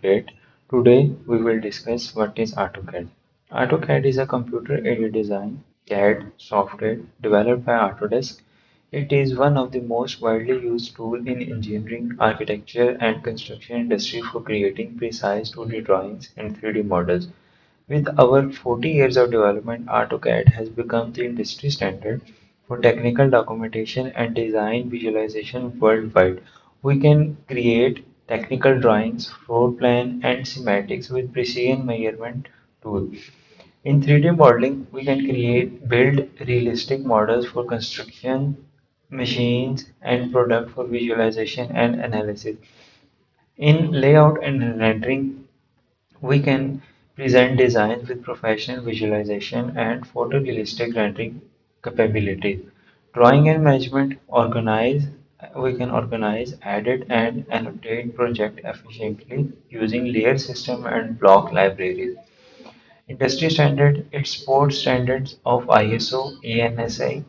Great. Today we will discuss what is AutoCAD. AutoCAD is a computer-aided design CAD software developed by Autodesk. It is one of the most widely used tools in engineering, architecture, and construction industry for creating precise 2D drawings and 3D models. With over 40 years of development, AutoCAD has become the industry standard for technical documentation and design visualization worldwide. We can create technical drawings, floor plan, and schematics with precision measurement tool. In 3D modeling, we can build realistic models for construction, machines, and product for visualization and analysis. In layout and rendering, we can present designs with professional visualization and photorealistic rendering capabilities. Drawing and management we can organize, edit, and annotate project efficiently using layer system and block libraries. Industry standard, it supports standards of ISO, ANSI,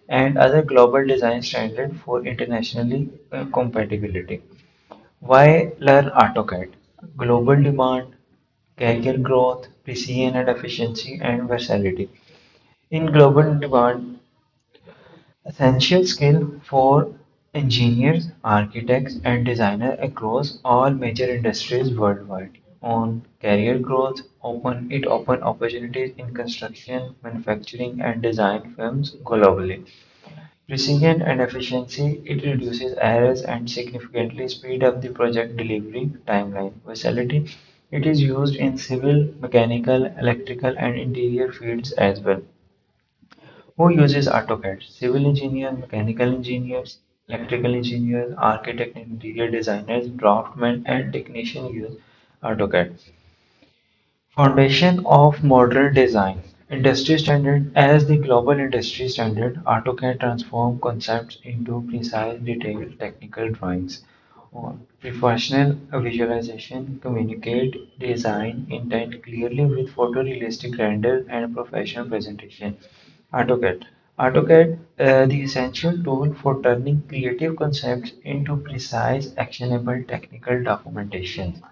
and other global design standards for internationally compatibility. Why learn AutoCAD? Global demand, career growth, precision and efficiency, and versatility. In global demand, essential skill for engineers, architects, and designers across all major industries worldwide. On career growth, open opportunities in construction, manufacturing, and design firms globally. Precision and efficiency, it reduces errors and significantly speed up the project delivery timeline. Versatility, it is used in civil, mechanical, electrical, and interior fields as well. Who uses AutoCAD? Civil engineers, mechanical engineers, electrical engineers, architect and interior designers, draftsmen, and technicians use AutoCAD. Foundation of modern design. Industry standard. As the global industry standard, AutoCAD transforms concepts into precise, detailed technical drawings. On professional visualization, communicate design intent clearly with photorealistic render and professional presentation. AutoCAD. AutoCAD, the essential tool for turning creative concepts into precise, actionable technical documentation.